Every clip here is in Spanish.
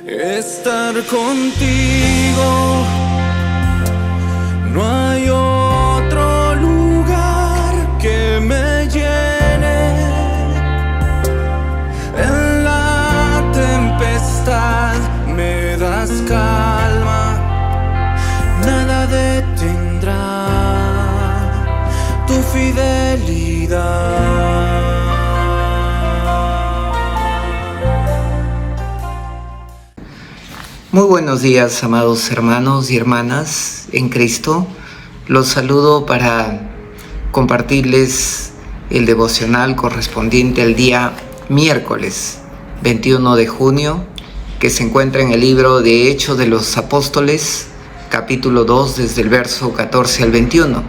estar contigo. No hay otro lugar que me llene. En la tempestad me das calma, nada detendrá tu fidelidad. Muy buenos días, amados hermanos y hermanas en Cristo. Los saludo para compartirles el devocional correspondiente al día miércoles 21 de junio, que se encuentra en el libro de Hechos de los Apóstoles, capítulo 2, desde el verso 14 al 21.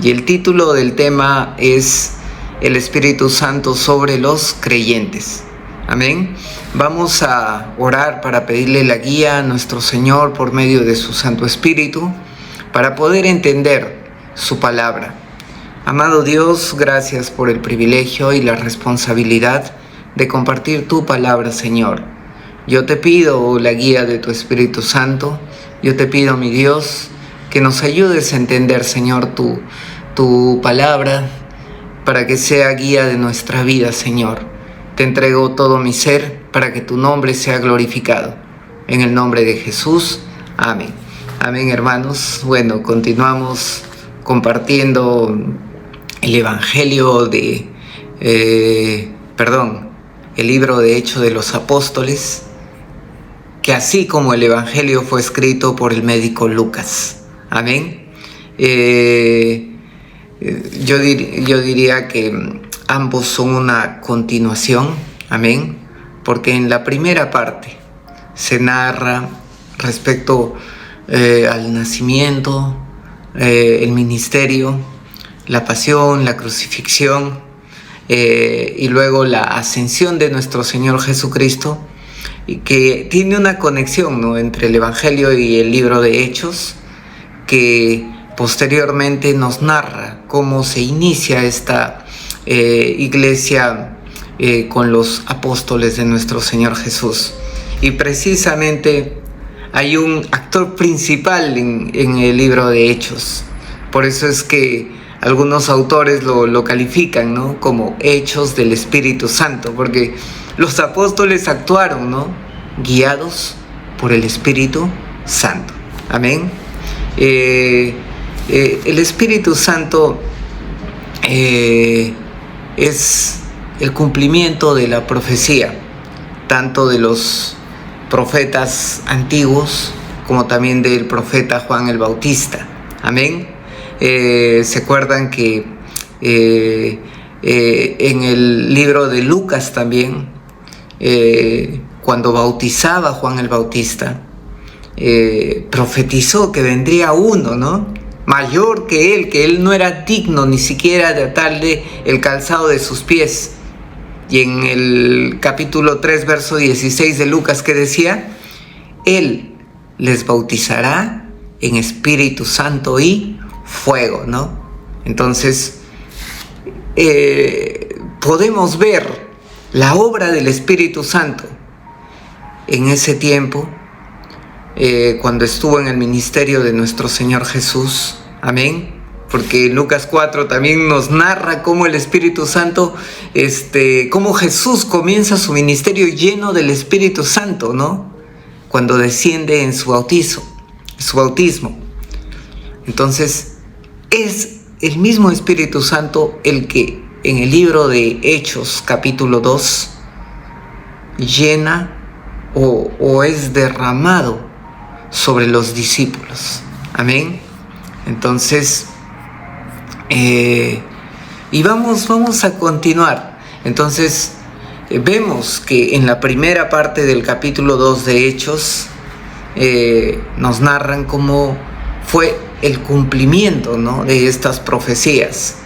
Y el título del tema es El Espíritu Santo sobre los creyentes. Amén. Vamos a orar para pedirle la guía a nuestro Señor por medio de su Santo Espíritu para poder entender su palabra. Amado Dios, gracias por el privilegio y la responsabilidad de compartir tu palabra, Señor. Yo te pido la guía de tu Espíritu Santo. Yo te pido, mi Dios, que nos ayudes a entender, Señor, tu palabra para que sea guía de nuestra vida, Señor. Te entrego todo mi ser para que tu nombre sea glorificado. En el nombre de Jesús. Amén. Amén, hermanos. Bueno, continuamos compartiendo el Evangelio el libro de Hechos de los Apóstoles, que así como el Evangelio fue escrito por el médico Lucas. Amén. Yo diría que ambos son una continuación, amén, porque en la primera parte se narra respecto al nacimiento, el ministerio, la pasión, la crucifixión y luego la ascensión de nuestro Señor Jesucristo, y que tiene una conexión, ¿no?, entre el Evangelio y el libro de Hechos, que posteriormente nos narra cómo se inicia esta iglesia con los apóstoles de nuestro Señor Jesús. Y precisamente hay un actor principal en el libro de Hechos. Por eso es que algunos autores lo califican, ¿no?, como Hechos del Espíritu Santo, porque los apóstoles actuaron, ¿no?, guiados por el Espíritu Santo. Amén. El Espíritu Santo es el cumplimiento de la profecía, tanto de los profetas antiguos como también del profeta Juan el Bautista. Amén. Se acuerdan que en el libro de Lucas también, cuando bautizaba Juan el Bautista, profetizó que vendría uno, ¿no?, mayor que él no era digno ni siquiera de atarle el calzado de sus pies. Y en el capítulo 3, verso 16 de Lucas, que decía: Él les bautizará en Espíritu Santo y fuego, ¿no? Entonces, podemos ver la obra del Espíritu Santo en ese tiempo, cuando estuvo en el ministerio de nuestro Señor Jesús. Amén. Porque Lucas 4 también nos narra cómo el Espíritu Santo, cómo Jesús comienza su ministerio lleno del Espíritu Santo, ¿no?, cuando desciende en su bautismo. Entonces, es el mismo Espíritu Santo el que en el libro de Hechos, capítulo 2, llena o es derramado sobre los discípulos. Amén. Entonces, y vamos a continuar. Entonces, vemos que en la primera parte del capítulo 2 de Hechos nos narran cómo fue el cumplimiento, ¿no?, de estas profecías,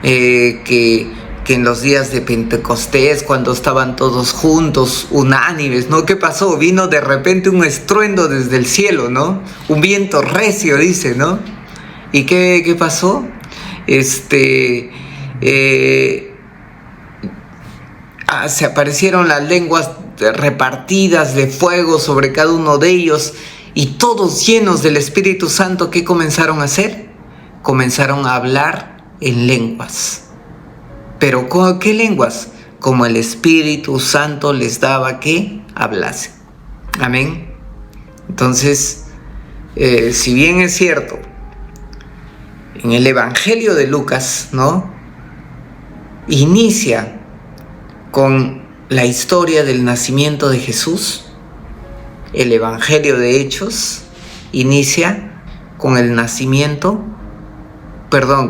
que en los días de Pentecostés, cuando estaban todos juntos, unánimes, ¿no? ¿Qué pasó? Vino de repente un estruendo desde el cielo, ¿no? Un viento recio, dice, ¿no? ¿Y qué pasó? se aparecieron las lenguas repartidas de fuego sobre cada uno de ellos, y todos llenos del Espíritu Santo, ¿qué comenzaron a hacer? Comenzaron a hablar en lenguas. ¿Pero qué lenguas? Como el Espíritu Santo les daba que hablasen. Amén. Entonces, si bien es cierto, en el Evangelio de Lucas, ¿no?, inicia con la historia del nacimiento de Jesús. El Evangelio de Hechos inicia con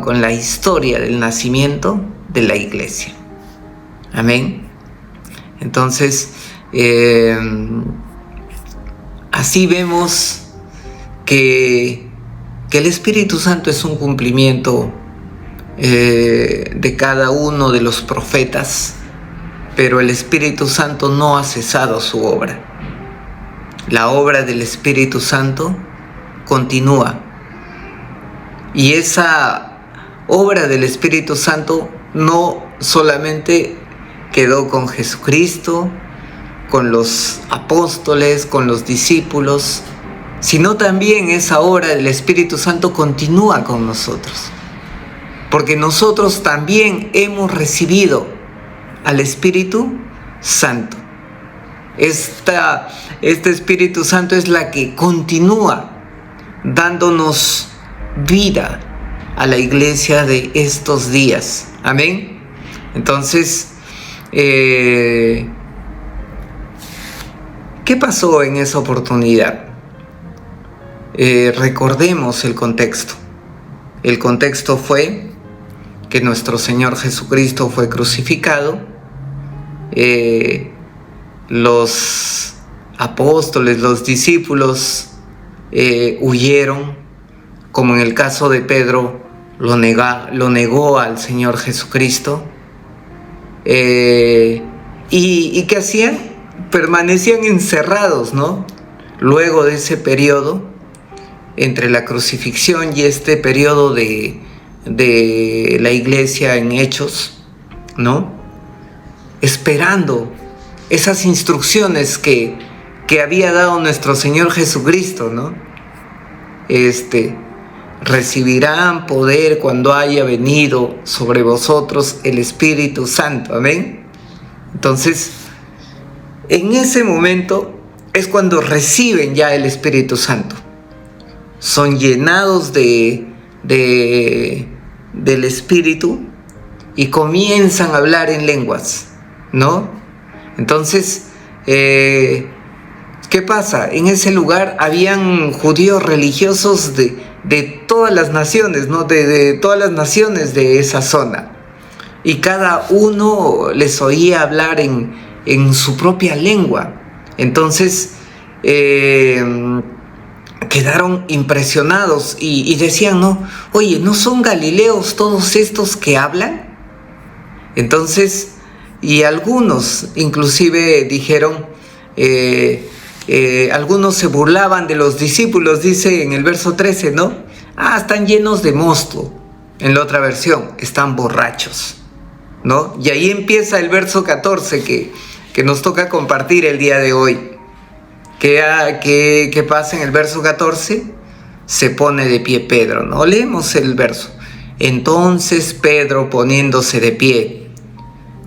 con la historia del nacimiento de la iglesia. Amén. Entonces, así vemos que el Espíritu Santo es un cumplimiento de cada uno de los profetas, pero el Espíritu Santo no ha cesado su obra. La obra del Espíritu Santo continúa, y esa obra del Espíritu Santo no solamente quedó con Jesucristo, con los apóstoles, con los discípulos, sino también esa obra del Espíritu Santo continúa con nosotros, porque nosotros también hemos recibido al Espíritu Santo. Este Espíritu Santo es la que continúa dándonos vida a la iglesia de estos días. Amén. Entonces, ¿qué pasó en esa oportunidad? Recordemos el contexto. El contexto fue que nuestro Señor Jesucristo fue crucificado. Los apóstoles, los discípulos huyeron, como en el caso de Pedro, lo negó al Señor Jesucristo. ¿Y qué hacían? Permanecían encerrados, ¿no? Luego de ese periodo, entre la crucifixión y este periodo de la iglesia en Hechos, ¿no?, esperando esas instrucciones que había dado nuestro Señor Jesucristo, ¿no? Recibirán poder cuando haya venido sobre vosotros el Espíritu Santo. Amén. Entonces, en ese momento es cuando reciben ya el Espíritu Santo. Son llenados del Espíritu y comienzan a hablar en lenguas, ¿no? Entonces, ¿qué pasa? En ese lugar habían judíos religiosos de todas las naciones, ¿no? De todas las naciones de esa zona. Y cada uno les oía hablar en su propia lengua. Entonces, quedaron impresionados y decían, ¿no? Oye, ¿no son galileos todos estos que hablan? Entonces, y algunos inclusive dijeron, algunos se burlaban de los discípulos, dice en el verso 13, ¿no? Están llenos de mosto. En la otra versión, están borrachos, ¿no? Y ahí empieza el verso 14 que nos toca compartir el día de hoy. ¿Qué pasa en el verso 14? Se pone de pie Pedro, ¿no? Leemos el verso. Entonces Pedro, poniéndose de pie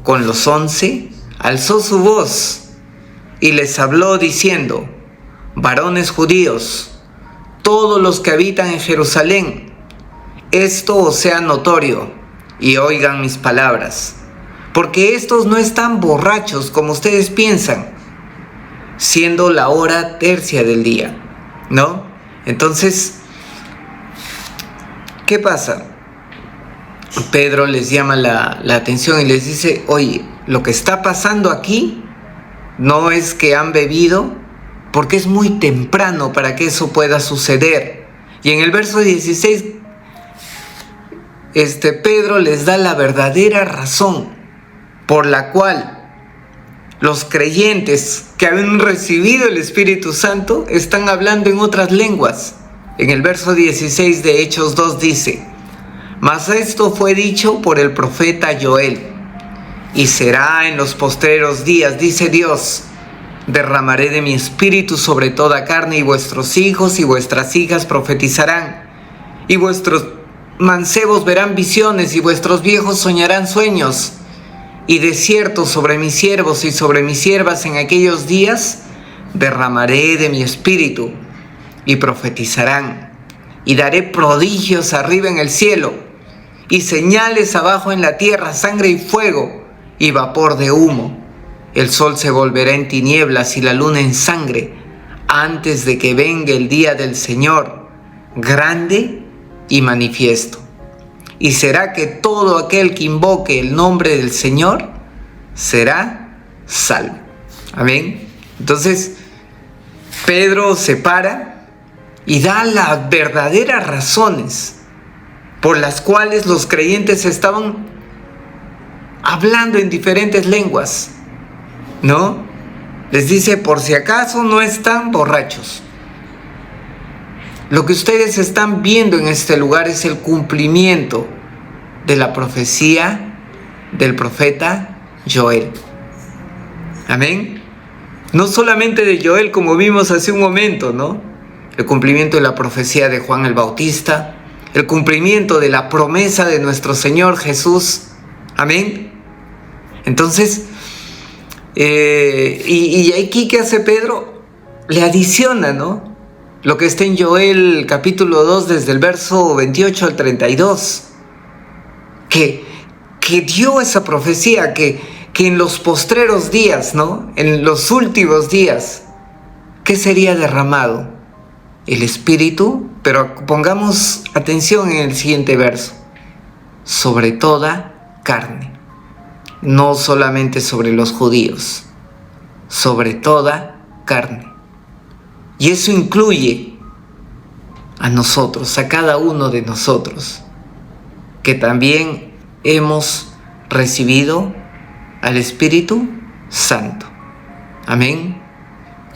con los 11, alzó su voz y les habló diciendo: varones judíos, todos los que habitan en Jerusalén, esto os sea notorio, y oigan mis palabras, porque estos no están borrachos como ustedes piensan, siendo la hora tercia del día, ¿no? Entonces, ¿qué pasa? Pedro les llama la atención y les dice: oye, lo que está pasando aquí no es que han bebido, porque es muy temprano para que eso pueda suceder. Y en el verso 16, Pedro les da la verdadera razón por la cual los creyentes que habían recibido el Espíritu Santo están hablando en otras lenguas. En el verso 16 de Hechos 2 dice: mas esto fue dicho por el profeta Joel, y será en los postreros días, dice Dios, derramaré de mi espíritu sobre toda carne, y vuestros hijos y vuestras hijas profetizarán, y vuestros mancebos verán visiones, y vuestros viejos soñarán sueños. Y de cierto sobre mis siervos y sobre mis siervas en aquellos días derramaré de mi espíritu, y profetizarán, y daré prodigios arriba en el cielo, y señales abajo en la tierra, sangre y fuego, y vapor de humo. El sol se volverá en tinieblas y la luna en sangre, antes de que venga el día del Señor, grande y manifiesto. Y será que todo aquel que invoque el nombre del Señor será salvo. Amén. Entonces, Pedro se para y da las verdaderas razones por las cuales los creyentes estaban hablando en diferentes lenguas, ¿no? Les dice, por si acaso no están borrachos. Lo que ustedes están viendo en este lugar es el cumplimiento de la profecía del profeta Joel. Amén. No solamente de Joel, como vimos hace un momento, ¿no? El cumplimiento de la profecía de Juan el Bautista, el cumplimiento de la promesa de nuestro Señor Jesús. Amén. Entonces, y aquí, ¿qué hace Pedro? Le adiciona, ¿no? Lo que está en Joel capítulo 2, desde el verso 28 al 32. Que dio esa profecía, que en los postreros días, ¿no? En los últimos días, ¿qué sería derramado? El Espíritu, pero pongamos atención en el siguiente verso. Sobre toda carne. No solamente sobre los judíos, sobre toda carne. Y eso incluye a nosotros, a cada uno de nosotros, que también hemos recibido al Espíritu Santo. Amén.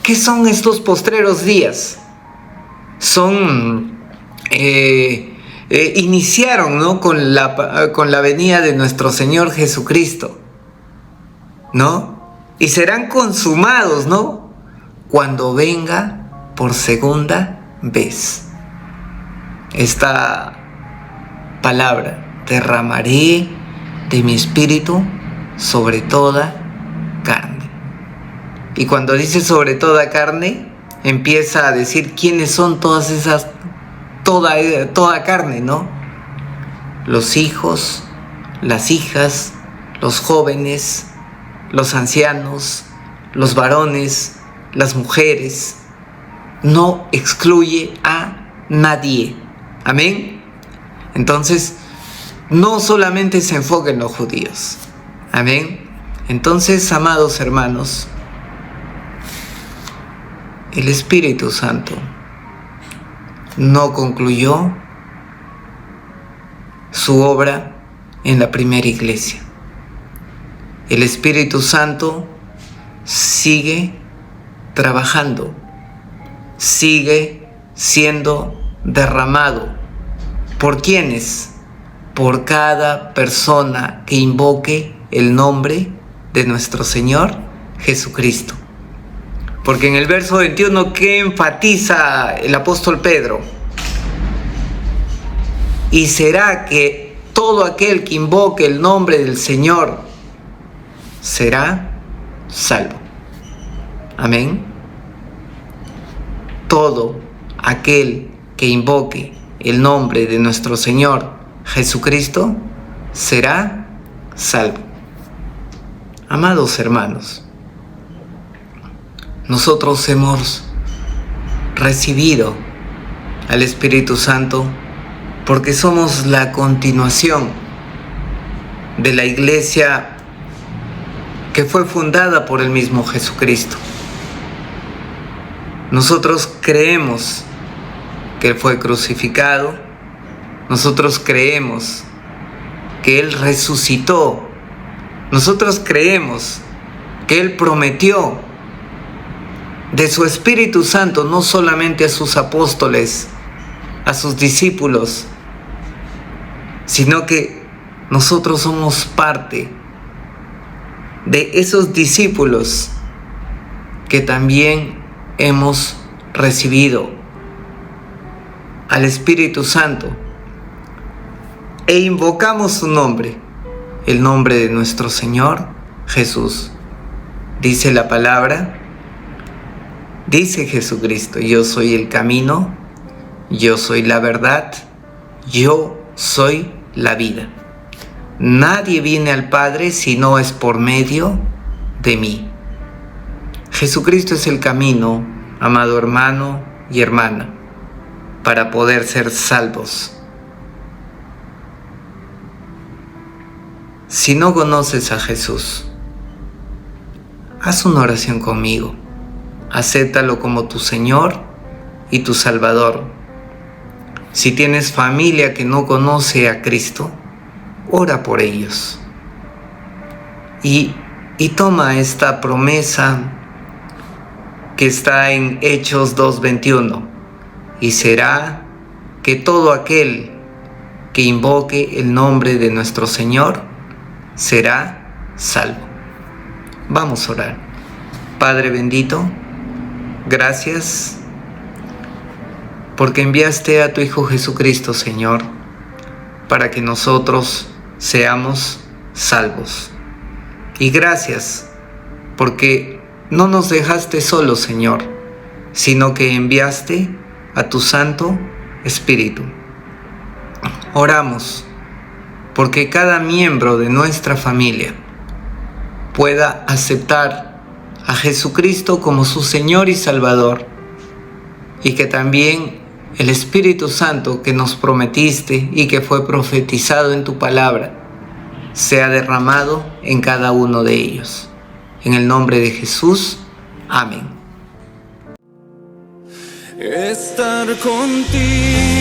¿Qué son estos postreros días? Iniciaron, ¿no? con la venida de nuestro Señor Jesucristo, ¿no? Y serán consumados, ¿no? Cuando venga por segunda vez. Esta palabra, derramaré de mi espíritu sobre toda carne. Y cuando dice sobre toda carne, empieza a decir quiénes son todas esas, toda carne, ¿no? Los hijos, las hijas, los jóvenes, los ancianos, los varones, las mujeres. No excluye a nadie. Amén. Entonces, no solamente se enfoca en los judíos. Amén. Entonces, amados hermanos, el Espíritu Santo no concluyó su obra en la primera iglesia. El Espíritu Santo sigue trabajando, sigue siendo derramado. ¿Por quiénes? Por cada persona que invoque el nombre de nuestro Señor Jesucristo. Porque en el verso 21, ¿qué enfatiza el apóstol Pedro? Y será que todo aquel que invoque el nombre del Señor será salvo. Amén. Todo aquel que invoque el nombre de nuestro Señor Jesucristo será salvo. Amados hermanos, nosotros hemos recibido al Espíritu Santo porque somos la continuación de la iglesia que fue fundada por el mismo Jesucristo. Nosotros creemos que Él fue crucificado, nosotros creemos que Él resucitó, nosotros creemos que Él prometió de su Espíritu Santo no solamente a sus apóstoles, a sus discípulos, sino que nosotros somos parte de esos discípulos que también hemos recibido al Espíritu Santo e invocamos su nombre, el nombre de nuestro Señor Jesús. Dice la palabra, dice Jesucristo: yo soy el camino, yo soy la verdad, yo soy la vida. Nadie viene al Padre si no es por medio de mí. Jesucristo es el camino, amado hermano y hermana, para poder ser salvos. Si no conoces a Jesús, haz una oración conmigo. Acéptalo como tu Señor y tu Salvador. Si tienes familia que no conoce a Cristo, ora por ellos. Y toma esta promesa que está en Hechos 2:21. Y será que todo aquel que invoque el nombre de nuestro Señor será salvo. Vamos a orar. Padre bendito, gracias porque enviaste a tu Hijo Jesucristo, Señor, para que nosotros seamos salvos. Y gracias porque no nos dejaste solos, Señor, sino que enviaste a tu Santo Espíritu. Oramos porque cada miembro de nuestra familia pueda aceptar a Jesucristo como su Señor y Salvador, y que también el Espíritu Santo que nos prometiste y que fue profetizado en tu palabra sea derramado en cada uno de ellos. En el nombre de Jesús, amén. Estar contigo